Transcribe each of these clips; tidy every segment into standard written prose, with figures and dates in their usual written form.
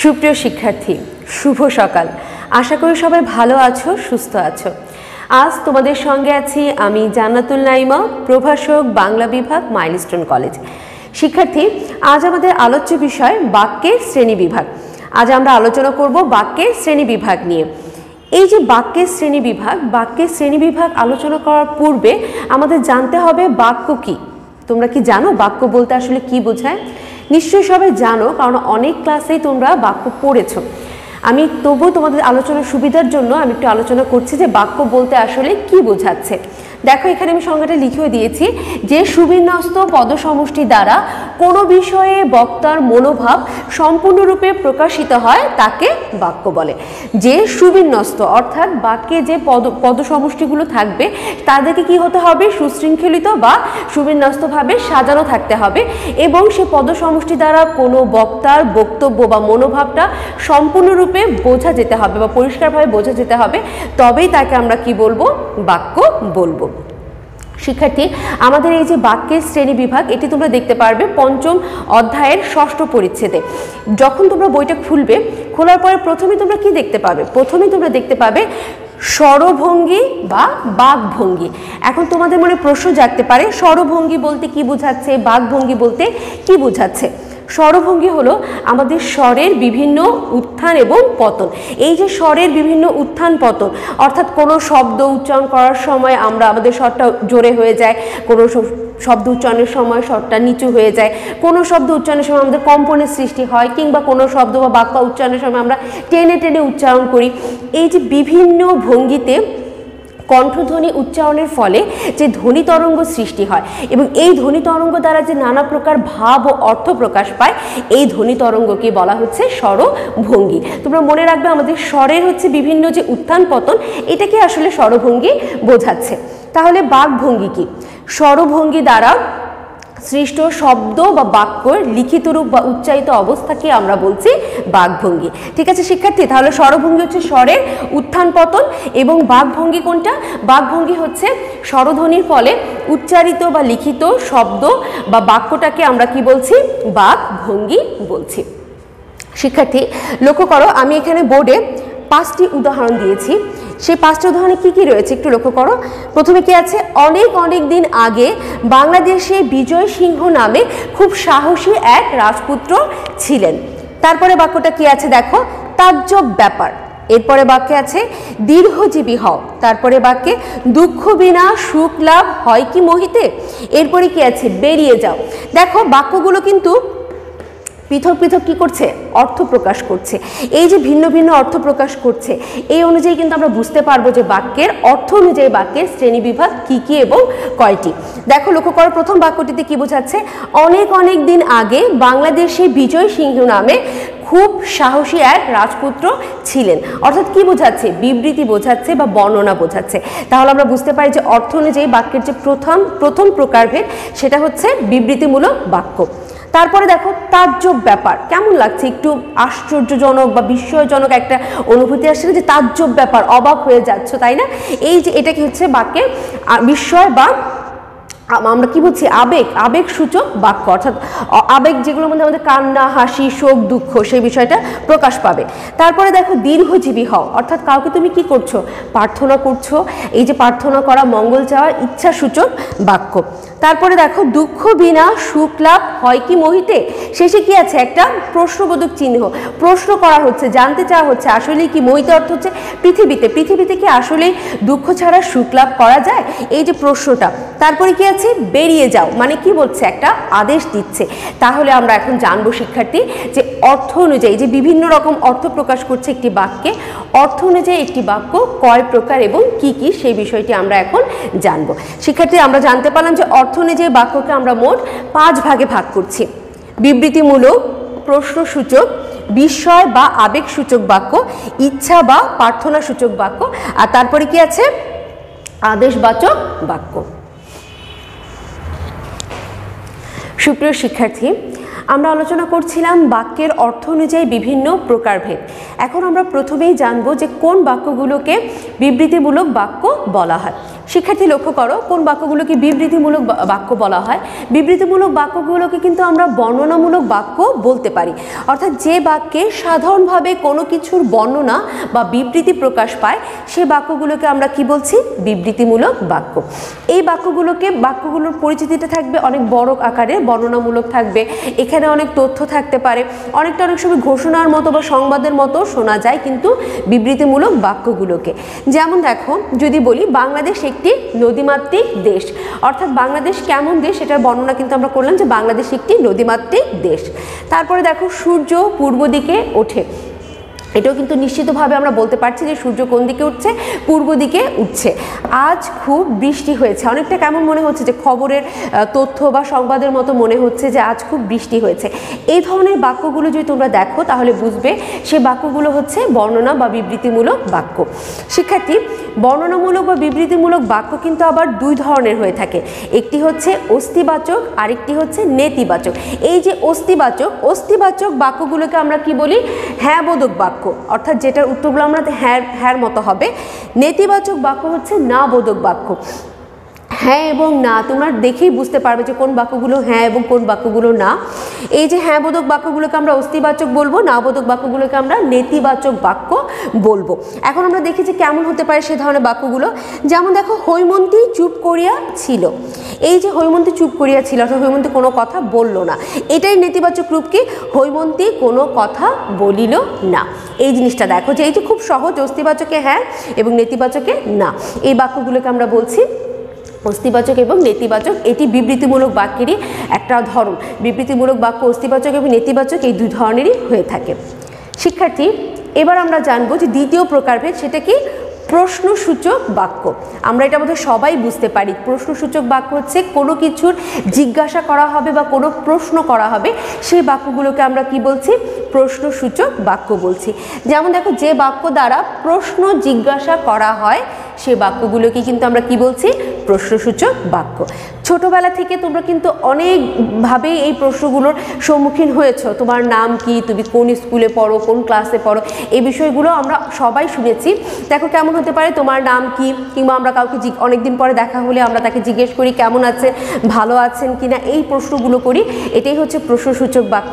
সুপ্রিয় শিক্ষার্থী, শুভ সকাল। আশা করি সবাই ভালো আছো, সুস্থ আছো। আজ তোমাদের সঙ্গে আছি আমি জান্নাতুল নাইমা, প্রভাষক, বাংলা বিভাগ, মাইলস্টোন কলেজ। শিক্ষার্থী, আজ আমাদের আলোচ্য বিষয় বাক্যের শ্রেণীবিভাগ। আজ আমরা আলোচনা করব বাক্যের শ্রেণীবিভাগ নিয়ে। এই যে বাক্যের শ্রেণীবিভাগ আলোচনা করার পূর্বে আমাদের জানতে হবে বাক্য কি। তোমরা কি জানো বাক্য বলতে আসলে কি বোঝায়? নিশ্চয়ই সবাই জানো, কারণ অনেক ক্লাসেই তোমরা বাক্য পড়েছো। আমি তবুও তোমাদের আলোচনার সুবিধার জন্য আমি একটু আলোচনা করছি যে বাক্য বলতে আসলে কি বোঝাচ্ছে। দেখো, এখানে আমি সংজ্ঞাটা লিখেও দিয়েছি যে সুবিন্যস্ত পদসমষ্টি দ্বারা কোনো বিষয়ে বক্তার মনোভাব সম্পূর্ণরূপে প্রকাশিত হয় তাকে বাক্য বলে। যে সুবিন্যস্ত অর্থাৎ বাক্যে যে পদসমষ্টিগুলো থাকবে তাদেরকে কি হতে হবে? সুশৃঙ্খলিত বা সুবিন্যস্তভাবে সাজানো থাকতে হবে এবং সে পদসমষ্টি দ্বারা কোনো বক্তার বক্তব্য বা মনোভাবটা সম্পূর্ণরূপে বোঝা যেতে হবে বা পরিষ্কারভাবে বোঝা যেতে হবে, তবেই তাকে আমরা কি বলবো? বাক্য বলবো। শিক্ষার্থী, আমাদের এই যে বাক্যের শ্রেণীবিভাগ এটি তোমরা দেখতে পারবে পঞ্চম অধ্যায়ের ষষ্ঠ পরিচ্ছেদে। যখন তোমরা বইটা খুলবে, খোলার পরে প্রথমে তোমরা কি দেখতে পাবে? প্রথমেই তোমরা দেখতে পাবে স্বরভঙ্গি বা বাকভঙ্গি। এখন তোমাদের মনে প্রশ্ন জাগতে পারে, স্বরভঙ্গি বলতে কি বোঝাচ্ছে, বাকভঙ্গি বলতে কি বোঝাচ্ছে? স্বরভঙ্গি হলো আমাদের স্বরের বিভিন্ন উত্থান এবং পতন। এই যে স্বরের বিভিন্ন উত্থান পতন, অর্থাৎ কোনো শব্দ উচ্চারণ করার সময় আমাদের স্বরটা জোরে হয়ে যায়, কোনো শব্দ উচ্চারণের সময় স্বরটা নিচু হয়ে যায়, কোনো শব্দ উচ্চারণের সময় আমাদের কম্পনের সৃষ্টি হয়, কিংবা কোনো শব্দ বা বাক্য উচ্চারণের সময় আমরা টেনে টেনে উচ্চারণ করি। এই যে বিভিন্ন ভঙ্গিতে কণ্ঠধ্বনি উচ্চারণের ফলে যে ধ্বনি তরঙ্গ সৃষ্টি হয় এবং এই ধ্বনি তরঙ্গ দ্বারা যে নানা প্রকার ভাব ও অর্থ প্রকাশ পায়, এই ধ্বনি তরঙ্গকে বলা হচ্ছে স্বরভঙ্গি। তোমরা মনে রাখবে, আমাদের স্বরের হচ্ছে বিভিন্ন যে উত্থান পতন, এটাকে আসলে স্বরভঙ্গি বোঝাচ্ছে। তাহলে বাকভঙ্গি কি? স্বরভঙ্গি দ্বারা সৃষ্ট শব্দ বা বাক্যর লিখিত রূপ বা উচ্চারিত অবস্থাকে আমরা বলছি বাকভঙ্গি। ঠিক আছে শিক্ষার্থী, তাহলে স্বরভঙ্গি হচ্ছে স্বরের উত্থান পতন এবং বাকভঙ্গি কোনটা? বাকভঙ্গি হচ্ছে স্বরধ্বনির ফলে উচ্চারিত বা লিখিত শব্দ বা বাক্যটাকে আমরা কি বলছি? বাকভঙ্গি বলছি। শিক্ষার্থী, লক্ষ্য করো, আমি এখানে বোর্ডে 5টি উদাহরণ দিয়েছি। সেই 5টি উদাহরণে কি কি রয়েছে একটু লক্ষ্য করো। প্রথমে কি আছে? অনেক দিন আগে বাংলাদেশে বিজয় সিংহ নামে খুব সাহসী এক রাজপুত্র ছিলেন। তারপরে বাক্যটা কি আছে দেখো, তাজ্জব ব্যাপার। এরপরে বাক্যে আছে দীর্ঘজীবী হও। তারপরে বাক্যে দুঃখ বিনা সুখ লাভ হয় কি মোহিতে। এরপরে কি আছে? বেরিয়ে যাও। দেখো, বাক্যগুলো কিন্তু পৃথক পৃথক কি করছে? অর্থ প্রকাশ করছে। এই যে ভিন্ন ভিন্ন অর্থ প্রকাশ করছে, এই অনুযায়ী কিন্তু আমরা বুঝতে পারবো যে বাক্যের অর্থ অনুযায়ী বাক্যের শ্রেণীবিভাগ কি কি এবং কয়টি। দেখো, লক্ষ্য করো, প্রথম বাক্যটিতে কি বোঝাচ্ছে? অনেক দিন আগে বাংলাদেশে বিজয় সিংহ নামে খুব সাহসী এক রাজপুত্র ছিলেন। অর্থাৎ কি বোঝাচ্ছে? বিবৃতি বোঝাচ্ছে বা বর্ণনা বোঝাচ্ছে। তাহলে আমরা বুঝতে পারি যে অর্থ অনুযায়ী বাক্যের যে প্রথম প্রকারভেদ, সেটা হচ্ছে বিবৃতিমূলক বাক্য। তারপরে দেখো, তাজ্জব ব্যাপার। কেমন লাগছে? একটু আশ্চর্যজনক বা বিস্ময়জনক একটা অনুভূতি আসছে যে তাজ্জব ব্যাপার, অবাক হয়ে যাচ্ছ, তাই না? এই যে এটা কি হচ্ছে? বাক্যে বিস্ময় বা আমরা কি বলছি? আবেগ সূচক বাক্য, অর্থাৎ আবেগ যেগুলোর মধ্যে আমাদের কান্না, হাসি, শোক, দুঃখ, সেই বিষয়টা প্রকাশ পাবে। তারপরে দেখো, দীর্ঘজীবী হও, অর্থাৎ কাউকে তুমি কি করছো? প্রার্থনা করছো। এই যে প্রার্থনা করা, মঙ্গল চাওয়া, ইচ্ছা সূচক বাক্য। তারপরে দেখো, দুঃখ বিনা সুখ লাভ হয় কি মোহিতে। শেষে কি আছে? একটা প্রশ্নবোধক চিহ্ন। প্রশ্ন করা হচ্ছে, জানতে চাওয়া হচ্ছে আসলে কি। মোহিতে অর্থ হচ্ছে পৃথিবীতে কি আসলে দুঃখ ছাড়া সুখ লাভ করা যায়? এই যে প্রশ্নটা। তারপরে কি আছে? বেরিয়ে যাও, মানে কি বলছে? একটা আদেশ দিচ্ছে। তাহলে আমরা এখন জানবো শিক্ষার্থী যে অর্থ অনুযায়ী যে বিভিন্ন রকম অর্থ প্রকাশ করছে একটি বাক্যে, অর্থ অনুযায়ী একটি বাক্য কয় প্রকার এবং কি কি, সেই বিষয়টি আমরা এখন জানবো। শিক্ষার্থী, আমরা জানতে পারলাম যে অর্থ অনুযায়ী বাক্যকে আমরা মোট 5 ভাগে ভাগ করছি: বিবৃতিমূলক, প্রশ্নসূচক, বিস্ময় বা আবেগসূচক বাক্য, ইচ্ছা বা প্রার্থনা সূচক বাক্য, আর তারপরে কি আছে? আদেশবাচক বাক্য। সুপ্রিয় শিক্ষার্থী, আমরা আলোচনা করছিলাম বাক্যের অর্থ অনুযায়ী বিভিন্ন প্রকারভেদ। এখন আমরা প্রথমেই জানবো যে কোন বাক্যগুলোকে বিবৃতিমূলক বাক্য বলা হয়। শিক্ষার্থী লক্ষ্য করো, কোন বাক্যগুলোকে বিবৃতিমূলক বাক্য বলা হয়। বিবৃতিমূলক বাক্যগুলোকে কিন্তু আমরা বর্ণনামূলক বাক্য বলতে পারি, অর্থাৎ যে বাক্যে সাধারণভাবে কোনো কিছুর বর্ণনা বা বিবৃতি প্রকাশ পায় সেই বাক্যগুলোকে আমরা কি বলছি, বিবৃতিমূলক বাক্য। এই বাক্যগুলোর পরিচিতিটা থাকবে অনেক বড় আকারে, বর্ণনামূলক থাকবে, এখানে অনেক তথ্য থাকতে পারে, অনেক সময় ঘোষণার মতো বা সংবাদের মতো শোনা যায় কিন্তু বিবৃতিমূলক বাক্যগুলোকে। যেমন দেখো, যদি বলি বাংলাদেশ একটি নদীমাতৃক দেশ, অর্থাৎ বাংলাদেশ কেমন দেশ সেটার বর্ণনা কিন্তু আমরা করলাম যে বাংলাদেশ একটি নদীমাতৃক দেশ। তারপরে দেখো, সূর্য পূর্ব দিকে ওঠে, এটাও কিন্তু নিশ্চিতভাবে আমরা বলতে পারছি যে সূর্য কোন দিকে উঠছে, পূর্ব দিকে উঠছে। আজ খুব বৃষ্টি হয়েছে, অনেকটা কেমন মনে হচ্ছে যে খবরের তথ্য বা সংবাদের মতো মনে হচ্ছে যে আজ খুব বৃষ্টি হয়েছে। এই ধরনের বাক্যগুলো যদি তোমরা দেখো তাহলে বুঝবে সে বাক্যগুলো হচ্ছে বর্ণনা বা বিবৃতিমূলক বাক্য। শিক্ষার্থী, বর্ণনামূলক বা বিবৃতিমূলক বাক্য কিন্তু আবার দুই ধরনের হয়ে থাকে, একটি হচ্ছে অস্তিবাচক, আরেকটি হচ্ছে নেতিবাচক। এই যে অস্তিবাচক বাক্যগুলোকে আমরা কি বলি, হ্যাঁ বোধক বাক্য, অর্থাৎ যেটার উত্তরগুলো আমরা হ্যাঁ মতো হবে। নেতিবাচক বাক্য হচ্ছে না বোধক বাক্য। হ্যাঁ এবং না তোমরা দেখেই বুঝতে পারবে যে কোন বাক্যগুলো হ্যাঁ এবং কোন বাক্যগুলো না। এই যে হ্যাঁ বোধক বাক্যগুলোকে আমরা অস্তিবাচক বলবো, না বোধক বাক্যগুলোকে আমরা নেতিবাচক বাক্য বলবো। এখন আমরা দেখি যে কেমন হতে পারে সে ধরনের বাক্যগুলো। যেমন দেখো, হৈমন্তী চুপ করিয়া ছিল। এই যে হৈমন্তী চুপ করিয়া ছিল, অর্থাৎ হৈমন্তী কোনো কথা বলল না, এটাই নেতিবাচক রূপ কি, হৈমন্তী কোনো কথা বলিল না। এই জিনিসটা দেখো যে এই যে খুব সহজ, অস্তিবাচকে হ্যাঁ এবং নেতিবাচকে না, এই বাক্যগুলোকে আমরা বলছি অস্তিবাচক এবং নেতিবাচক। এটি বিবৃতিমূলক বাক্যেরই একটা ধরন। বিবৃতিমূলক বাক্য অস্তিবাচক এবং নেতিবাচক এই দুই ধরনেরই হয়ে থাকে। শিক্ষার্থী, এবার আমরা জানবো যে দ্বিতীয় প্রকারভেদ, সেটা কি, প্রশ্নসূচক বাক্য। আমরা এটা বোধহয় সবাই বুঝতে পারি। প্রশ্নসূচক বাক্য হচ্ছে কোনো কিছুর জিজ্ঞাসা করা হবে বা কোনো প্রশ্ন করা হবে, সেই বাক্যগুলোকে আমরা কি বলছি, প্রশ্নসূচক বাক্য বলছি। যেমন দেখো, যে বাক্য দ্বারা প্রশ্ন জিজ্ঞাসা করা হয় সে বাক্যগুলোকে কিন্তু আমরা কি বলছি, প্রশ্নসূচক বাক্য। ছোটবেলা থেকে তোমরা কিন্তু অনেকভাবে এই প্রশ্নগুলোর সম্মুখীন হয়েছো। তোমার নাম কি, তুমি কোন স্কুলে পড়ো, কোন ক্লাসে পড়ো, এই বিষয়গুলো আমরা সবাই শুনেছি। দেখো কেমন হতে পারে, তোমার নাম কি, কিংবা আমরা কাউকে অনেকদিন পরে দেখা হলে আমরা তাকে জিজ্ঞেস করি কেমন আছেন, ভালো আছেন কিনা, এই প্রশ্নগুলো করি, এটাই হচ্ছে প্রশ্নসূচক বাক্য।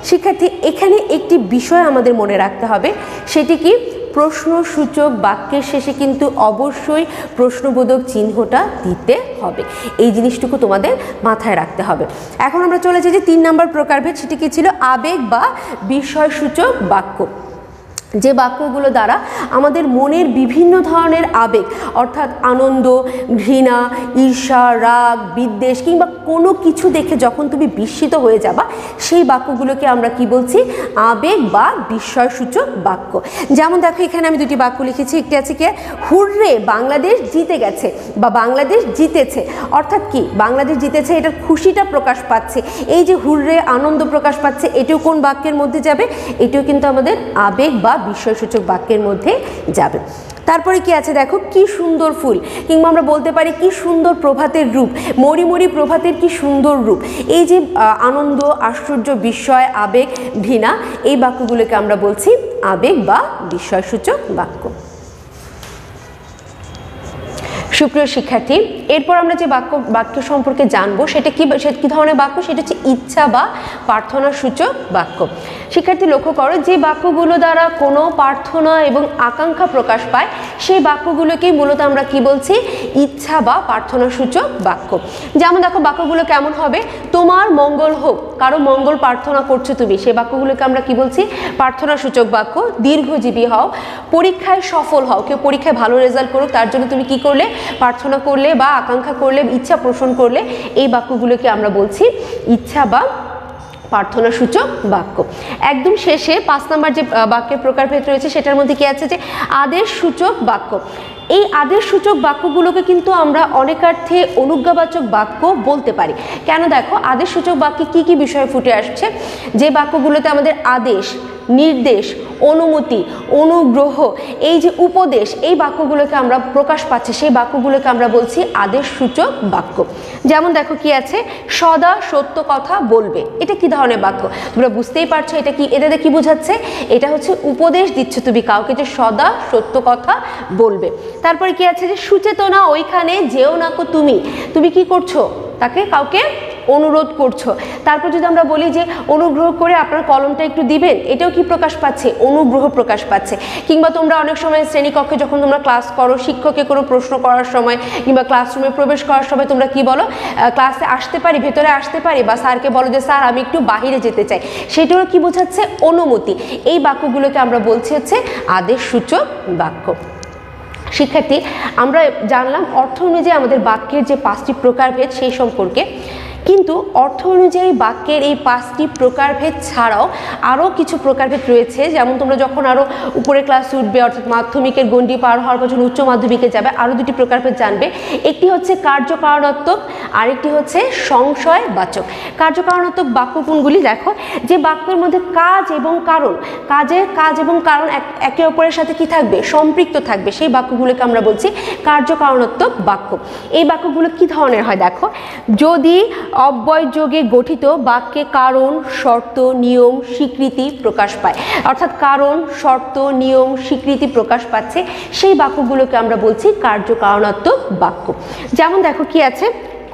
শিক্ষার্থী, এখানে একটি বিষয় আমাদের মনে রাখতে হবে, সেটি কি, প্রশ্নসূচক বাক্যের শেষে কিন্তু অবশ্যই প্রশ্নবোধক চিহ্নটা দিতে হবে। এই জিনিসটুকু তোমাদের মাথায় রাখতে হবে। এখন আমরা চলে যাই যে 3 নম্বর প্রকারভেদ, সেটি কি ছিল, আবেগ বা বিস্ময়সূচক বাক্য। যে বাক্যগুলো দ্বারা আমাদের মনের বিভিন্ন ধরনের আবেগ, অর্থাৎ আনন্দ, ঘৃণা, ঈর্ষা, রাগ, বিদ্বেষ কিংবা কোনো কিছু দেখে যখন তুমি বিস্মিত হয়ে যাবা, সেই বাক্যগুলোকে আমরা কি বলছি, আবেগ বা বিস্ময়সূচক বাক্য। যেমন দেখো, এখানে আমি দুটি বাক্য লিখেছি, একটি আছে কি, হুররে বাংলাদেশ জিতে গেছে বা বাংলাদেশ জিতেছে, অর্থাৎ কি, বাংলাদেশ জিতেছে, এটার খুশিটা প্রকাশ পাচ্ছে। এই যে হুররে, আনন্দ প্রকাশ পাচ্ছে, এটিও কোন বাক্যের মধ্যে যাবে, এটিও কিন্তু আমাদের আবেগ বা বিস্ময়সূচক বাক্যের মধ্যে যাবে। তারপরে কি আছে দেখো, কি সুন্দর ফুল, কিংবা আমরা বলতে পারি কি সুন্দর প্রভাতের রূপ, মরি মরি প্রভাতের কি সুন্দর রূপ। এই যে আনন্দ, আশ্চর্য, বিস্ময়, আবেগ, ঘৃণা, এই বাক্যগুলোকে আমরা বলছি আবেগ বা বিস্ময়সূচক বাক্য। সুপ্রিয় শিক্ষার্থী, এরপর আমরা যে বাক্য সম্পর্কে জানবো সেটা কি ধরনের বাক্য, সেটা হচ্ছে ইচ্ছা বা প্রার্থনা সূচক বাক্য। শিক্ষার্থী লক্ষ্য করো, যে বাক্যগুলো দ্বারা কোনো প্রার্থনা এবং আকাঙ্ক্ষা প্রকাশ পায় সেই বাক্যগুলোকেই মূলত আমরা কি বলছি, ইচ্ছা বা প্রার্থনা সূচক বাক্য। যেমন দেখো, বাক্যগুলো কেমন হবে, তোমার মঙ্গল হোক, কারো মঙ্গল প্রার্থনা করছো তুমি, সেই বাক্যগুলোকে আমরা কি বলছি, প্রার্থনা সূচক বাক্য। দীর্ঘজীবী হও, পরীক্ষায় সফল হও, কেউ পরীক্ষায় ভালো রেজাল্ট করুক তার জন্য তুমি কি করলে, প্রার্থনা করলে বা আকাঙ্ক্ষা করলে, ইচ্ছা পোষণ করলে, এই বাক্যগুলোকে আমরা বলছি ইচ্ছা বা প্রার্থনা সূচক বাক্য। একদম শেষে 5 নম্বর যে বাক্যের প্রকারভেদ রয়েছে সেটার মধ্যে কি আছে, যে আদেশ সূচক বাক্য। এই আদেশ সূচক বাক্যগুলোকে কিন্তু আমরা অনেকার্থে অনুজ্ঞাবাচক বাক্য বলতে পারি। কেন, দেখো আদেশ সূচক বাক্যে কি কি বিষয় ফুটে আসছে, যে বাক্যগুলোতে আমাদের আদেশ, নির্দেশ, অনুমতি, অনুগ্রহ, এই যে উপদেশ, এই বাক্যগুলোকে আমরা প্রকাশ পাচ্ছে, সেই বাক্যগুলোকে আমরা বলছি আদেশসূচক বাক্য। যেমন দেখো কি আছে, সদা সত্য কথা বলবে। এটা কি ধরনের বাক্য? তোমরা বুঝতেই পারছো এটা কি, এটাতে কি বোঝাচ্ছে? এটা হচ্ছে উপদেশ দিচ্ছ তুমি কাউকে যে সদা সত্য কথা বলবে। তারপরে কি আছে, যে সুচেতনা ওইখানে যেও না কো তুমি, তুমি কি করছো? তাকে কাউকে অনুরোধ করছো। তারপর যদি আমরা বলি যে অনুগ্রহ করে আপনার কলমটা একটু দিবেন, এটাও কি প্রকাশ পাচ্ছে? অনুগ্রহ প্রকাশ পাচ্ছে। কিংবা তোমরা অনেক সময় শ্রেণীকক্ষে যখন তোমরা ক্লাস করো, শিক্ষককে কোনো প্রশ্ন করার সময় কিংবা ক্লাসরুমে প্রবেশ করার সময় তোমরা কি বলো? ক্লাসে আসতে পারি, ভেতরে আসতে পারি, বা স্যারকে বলো যে স্যার আমি একটু বাহিরে যেতে চাই। সেটাও কি বোঝাচ্ছে? অনুমতি। এই বাক্যগুলোকে আমরা বলছি হচ্ছে আদেশসূচক বাক্য। শিক্ষার্থী, আমরা জানলাম অর্থ অনুযায়ী আমাদের বাক্যের যে 5টি প্রকারভেদ সেই সম্পর্কে, কিন্তু অর্থ অনুযায়ী বাক্যের এই 5টি প্রকারভেদ ছাড়াও আরও কিছু প্রকারভেদ রয়েছে। যেমন তোমরা যখন আরও উপরে ক্লাসে উঠবে, অর্থাৎ মাধ্যমিকের গণ্ডি পার হওয়ার পর যখন উচ্চ মাধ্যমিকে যাবে, আরও 2টি প্রকারভেদ জানবে। একটি হচ্ছে কার্যকারণাত্মক, আরেকটি হচ্ছে সংশয়বাচক। কার্যকারণাত্মক বাক্য কোনগুলি? দেখো, যে বাক্যের মধ্যে কাজ এবং কারণ, কাজ এবং কারণ একে অপরের সাথে কি থাকবে? সম্পৃক্ত থাকবে, সেই বাক্যগুলোকে আমরা বলছি কার্যকারণাত্মক বাক্য। এই বাক্যগুলো কি ধরনের হয়? দেখো, যদি অব্যয়যোগে গঠিত বাক্যে কারণ, শর্ত, নিয়ম, স্বীকৃতি প্রকাশ পায়, অর্থাৎ কারণ, শর্ত, নিয়ম, স্বীকৃতি প্রকাশ পাচ্ছে, সেই বাক্যগুলোকে আমরা বলছি কার্যকারণাত্মক বাক্য। যেমন দেখো কি আছে,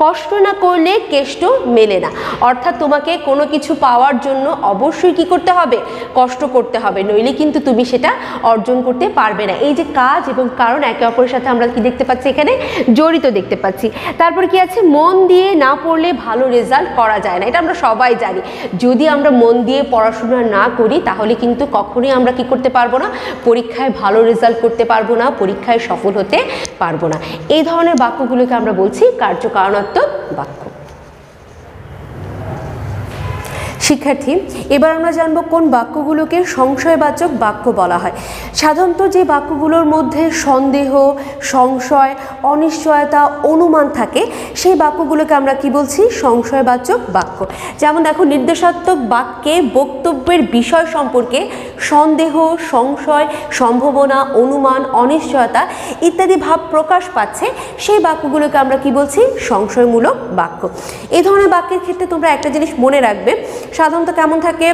কষ্ট না করলে কেষ্ট মেলে না, অর্থাৎ তোমাকে কোনো কিছু পাওয়ার জন্য অবশ্যই কি করতে হবে? কষ্ট করতে হবে, নইলে কিন্তু তুমি সেটা অর্জন করতে পারবে না। এই যে কাজ এবং কারণ একে অপরের সাথে আমরা কি দেখতে পাচ্ছি? এখানে জড়িত দেখতে পাচ্ছি। তারপর কি আছে, মন দিয়ে না পড়লে ভালো রেজাল্ট করা যায় না। এটা আমরা সবাই জানি, যদি আমরা মন দিয়ে পড়াশোনা না করি তাহলে কিন্তু কখনোই আমরা কি করতে পারবো না? পরীক্ষায় ভালো রেজাল্ট করতে পারবো না, পরীক্ষায় সফল হতে পারবো না। এই ধরনের বাক্যগুলোকে আমরা বলছি কার্যকারণাত্মক বাক্য। শিক্ষার্থী, এবার আমরা জানবো কোন বাক্যগুলোকে সংশয়বাচক বাক্য বলা হয়। সাধারণত যে বাক্যগুলোর মধ্যে সন্দেহ, সংশয়, অনিশ্চয়তা, অনুমান থাকে, সেই বাক্যগুলোকে আমরা কি বলছি? সংশয়বাচক বাক্য। যেমন দেখো, নির্দেশাত্মক বাক্যে বক্তব্যের বিষয় সম্পর্কে সন্দেহ, সংশয়, সম্ভাবনা, অনুমান, অনিশ্চয়তা ইত্যাদি ভাব প্রকাশ পাচ্ছে, সেই বাক্যগুলোকে আমরা কি বলছি? সংশয়মূলক বাক্য। এই ধরনের বাক্যের ক্ষেত্রে তোমরা একটা জিনিস মনে রাখবে, সাধারণত কেমন থাকে?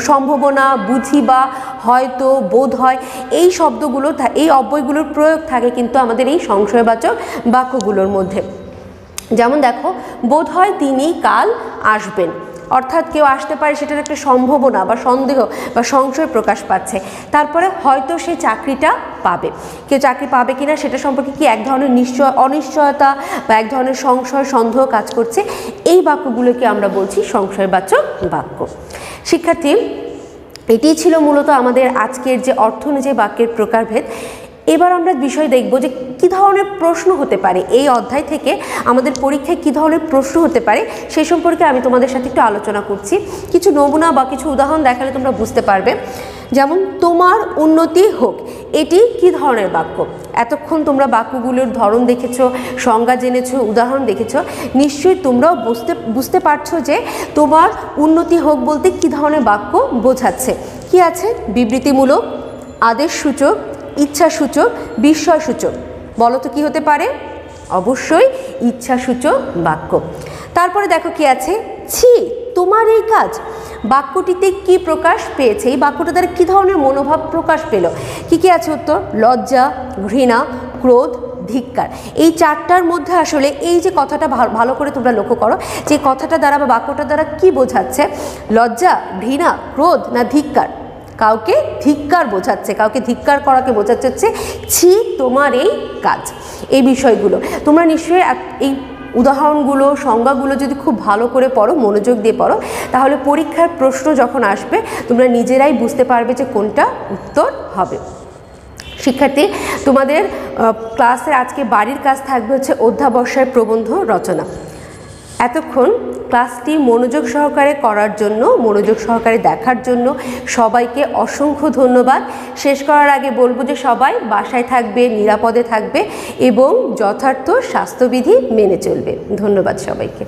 সম্ভাবনা, বুঝি বা হয়তো, বোধ হয়, এই শব্দগুলো, এই অব্যয়গুলোর প্রয়োগ থাকে কিন্তু আমাদের এই সংশয়বাচক বাক্যগুলোর মধ্যে। যেমন দেখো, বোধ হয় তিনি কাল আসবেন, অর্থাৎ কেউ আসতে পারে, সেটার একটা সম্ভাবনা বা সন্দেহ বা সংশয় প্রকাশ পাচ্ছে। তারপরে হয়তো সে চাকরিটা পাবে, কেউ চাকরি পাবে কিনা সেটা সম্পর্কে কি এক ধরনের অনিশ্চয়তা বা এক ধরনের সংশয়, সন্দেহ কাজ করছে। এই বাক্যগুলোকে আমরা বলছি সংশয়বাচক বাক্য। শিক্ষার্থী, এটি ছিল মূলত আমাদের আজকের যে অর্থ অনুযায়ী বাক্যের প্রকারভেদ। এবার আমরা বিষয় দেখব যে কী ধরনের প্রশ্ন হতে পারে, এই অধ্যায় থেকে আমাদের পরীক্ষায় কী ধরনের প্রশ্ন হতে পারে সে সম্পর্কে আমি তোমাদের সাথে একটু আলোচনা করছি। কিছু নমুনা বা কিছু উদাহরণ দেখালে তোমরা বুঝতে পারবে। যেমন, তোমার উন্নতি হোক, এটি কী ধরনের বাক্য? এতক্ষণ তোমরা বাক্যগুলোর ধরন দেখেছো, সংজ্ঞা জেনেছো, উদাহরণ দেখেছো, নিশ্চয়ই তোমরাও বুঝতে পারছো যে তোমার উন্নতি হোক বলতে কী ধরনের বাক্য বোঝাচ্ছে। কি আছে? বিবৃতিমূলক, আদেশসূচক, ইচ্ছাসূচক, বিস্ময়সূচক। বলো তো কি হতে পারে? অবশ্যই ইচ্ছাসূচক বাক্য। তারপরে দেখো কি আছে, ছি তোমার এই কাজ, বাক্যটিতে কি প্রকাশ পেয়েছে? এই বাক্যটা দ্বারা কী ধরনের মনোভাব প্রকাশ পেল? কি কি আছে উত্তর? লজ্জা, ঘৃণা, ক্রোধ, ধিক্কার। এই চারটার মধ্যে আসলে এই যে কথাটা ভালো করে তোমরা লক্ষ্য করো, যে কথাটা দ্বারা বা বাক্যটা দ্বারা কি বোঝাচ্ছে? লজ্জা, ঘৃণা, ক্রোধ না ধিক্কার? কাউকে ধিক্কার বোঝাচ্ছে, কাউকে ধিক্কার করাকে বোঝাচ্ছে হচ্ছে ছি তোমার এই কাজ। এই বিষয়গুলো তোমরা নিশ্চয়ই এই উদাহরণগুলো, সংজ্ঞাগুলো যদি খুব ভালো করে পড়ো, মনোযোগ দিয়ে পড়ো, তাহলে পরীক্ষার প্রশ্ন যখন আসবে তোমরা নিজেরাই বুঝতে পারবে যে কোনটা উত্তর হবে। শিক্ষার্থী, তোমাদের ক্লাসের আজকে বাড়ির কাজ থাকবে হচ্ছে অধ্যাবসায় প্রবন্ধ রচনা। এতক্ষণ ক্লাসটি মনোযোগ সহকারে করার জন্য, মনোযোগ সহকারে দেখার জন্য সবাইকে অসংখ্য ধন্যবাদ। শেষ করার আগে বলবো যে সবাই বাসায় থাকবে, নিরাপদে থাকবে এবং যথার্থ স্বাস্থ্যবিধি মেনে চলবে। ধন্যবাদ সবাইকে।